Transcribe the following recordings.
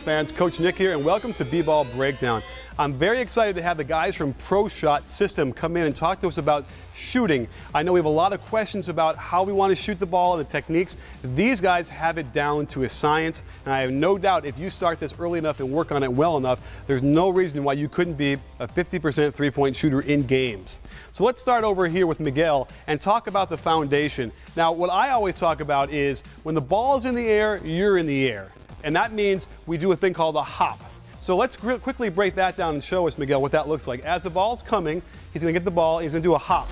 fans, Coach Nick here, and welcome to B-Ball Breakdown. I'm very excited to have the guys from Pro Shot System come in and talk to us about shooting. I know we have a lot of questions about how we want to shoot the ball and the techniques. These guys have it down to a science, and I have no doubt if you start this early enough and work on it well enough, there's no reason why you couldn't be a 50% three-point shooter in games. So let's start over here with Miguel and talk about the foundation. Now, what I always talk about is when the ball's in the air, you're in the air. And that means we do a thing called a hop. So let's quickly break that down and show us, Miguel, what that looks like. As the ball's coming, he's going to get the ball, he's going to do a hop.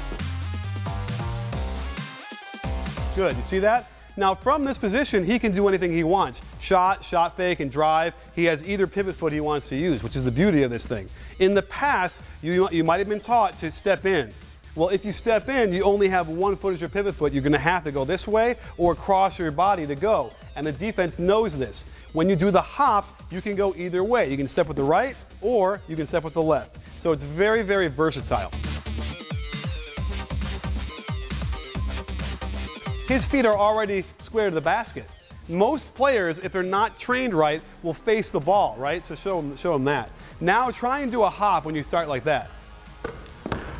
Good, you see that? Now from this position, he can do anything he wants. Shot fake, and drive. He has either pivot foot he wants to use, which is the beauty of this thing. In the past, you might have been taught to step in. Well, if you step in, you only have one foot as your pivot foot. You're going to have to go this way or across your body to go. And the defense knows this. When you do the hop, you can go either way. You can step with the right or you can step with the left. So it's very, very versatile. His feet are already square to the basket. Most players, if they're not trained right, will face the ball, right? So show them that. Now try and do a hop when you start like that.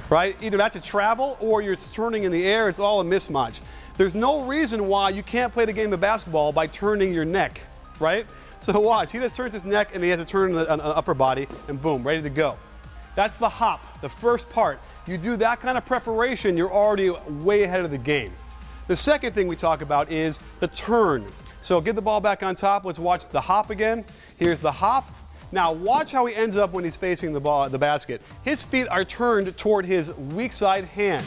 Right? Either that's a travel or you're turning in the air. It's all a mismatch. There's no reason why you can't play the game of basketball by turning your neck, right? So watch, he just turns his neck and he has to turn an upper body and boom, ready to go. That's the hop, the first part. You do that kind of preparation, you're already way ahead of the game. The second thing we talk about is the turn. So get the ball back on top. Let's watch the hop again. Here's the hop. Now watch how he ends up when he's facing the ball, the basket. His feet are turned toward his weak side hand.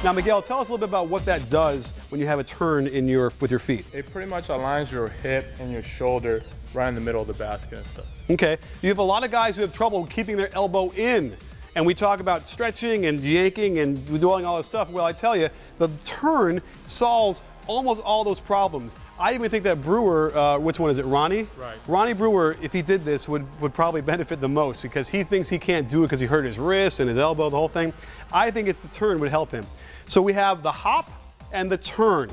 Now Miguel, tell us a little bit about what that does when you have a turn with your feet. It pretty much aligns your hip and your shoulder right in the middle of the basket and stuff. Okay, you have a lot of guys who have trouble keeping their elbow in. And we talk about stretching and yanking and doing all this stuff. Well, I tell you, the turn solves almost all those problems. I even think that Brewer, which one is it, Ronnie? Right. Ronnie Brewer, if he did this, would probably benefit the most because he thinks he can't do it because he hurt his wrist and his elbow, the whole thing. I think it's the turn would help him. So we have the hop and the turn.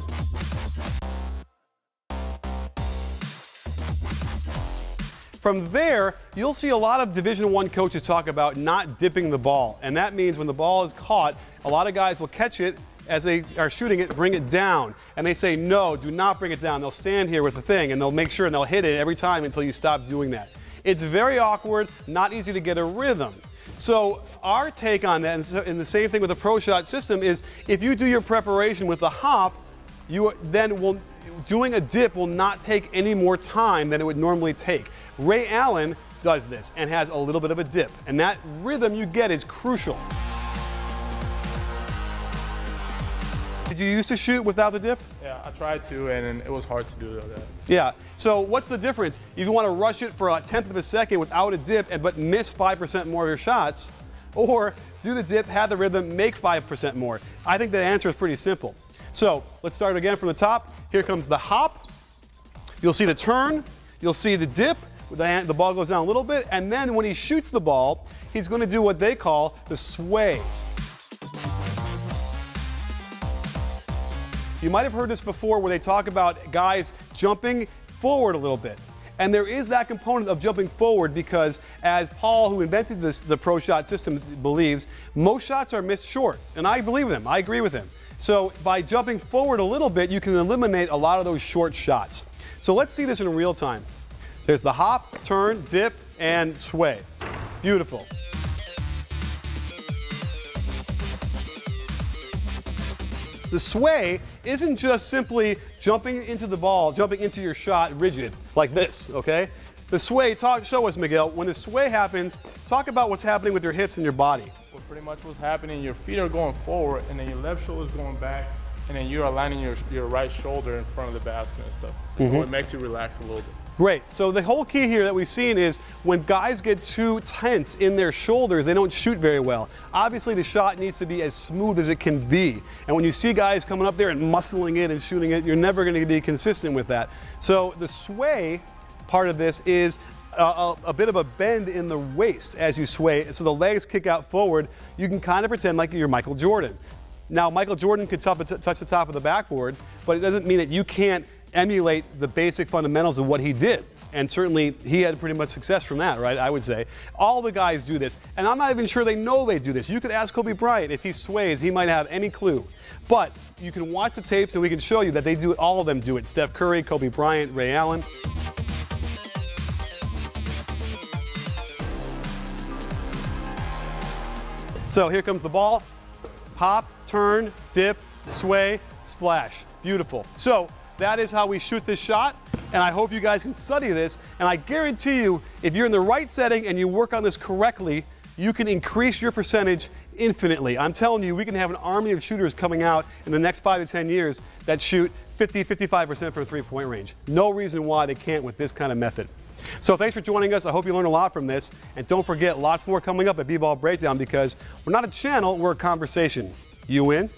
From there, you'll see a lot of Division I coaches talk about not dipping the ball. And that means when the ball is caught, a lot of guys will catch it as they are shooting it, bring it down. And they say, no, do not bring it down. They'll stand here with the thing and they'll make sure and they'll hit it every time until you stop doing that. It's very awkward, not easy to get a rhythm. So our take on that, and the same thing with the Pro Shot System, is if you do your preparation with the hop, doing a dip will not take any more time than it would normally take. Ray Allen does this and has a little bit of a dip, and that rhythm you get is crucial. Did you used to shoot without the dip? Yeah, I tried to, and it was hard to do that. Yeah, so what's the difference? If you want to rush it for a 1/10 of a second without a dip but miss 5% more of your shots, or do the dip, have the rhythm, make 5% more. I think the answer is pretty simple. So let's start again from the top. Here comes the hop. You'll see the turn. You'll see the dip. The ball goes down a little bit, and then when he shoots the ball, he's going to do what they call the sway. You might have heard this before where they talk about guys jumping forward a little bit. And there is that component of jumping forward because, as Paul, who invented the Pro Shot System, believes, most shots are missed short. And I believe him. I agree with him. So by jumping forward a little bit, you can eliminate a lot of those short shots. So let's see this in real time. There's the hop, turn, dip, and sway. Beautiful. The sway isn't just simply jumping into the ball, jumping into your shot rigid, like this, okay? The sway, show us, Miguel, when the sway happens, talk about what's happening with your hips and your body. Well, pretty much what's happening, your feet are going forward, and then your left shoulder is going back, and then you're aligning your right shoulder in front of the basket and stuff. So it makes you relax a little bit. Great. So the whole key here that we've seen is when guys get too tense in their shoulders, they don't shoot very well. Obviously, the shot needs to be as smooth as it can be. And when you see guys coming up there and muscling it and shooting it, you're never going to be consistent with that. So the sway part of this is a bit of a bend in the waist as you sway. So the legs kick out forward. You can kind of pretend like you're Michael Jordan. Now, Michael Jordan could touch the top of the backboard, but it doesn't mean that you can't emulate the basic fundamentals of what he did. And certainly he had pretty much success from that, right? I would say. All the guys do this. And I'm not even sure they know they do this. You could ask Kobe Bryant. If he sways, he might have any clue. But you can watch the tapes and we can show you that they do it. All of them do it. Steph Curry, Kobe Bryant, Ray Allen. So here comes the ball. Hop, turn, dip, sway, splash. Beautiful. So that is how we shoot this shot, and I hope you guys can study this, and I guarantee you, if you're in the right setting and you work on this correctly, you can increase your percentage infinitely. I'm telling you, we can have an army of shooters coming out in the next 5 to 10 years that shoot 50-55% from three-point range. No reason why they can't with this kind of method. So thanks for joining us. I hope you learned a lot from this, and don't forget, lots more coming up at B-Ball Breakdown, because we're not a channel, we're a conversation. You in?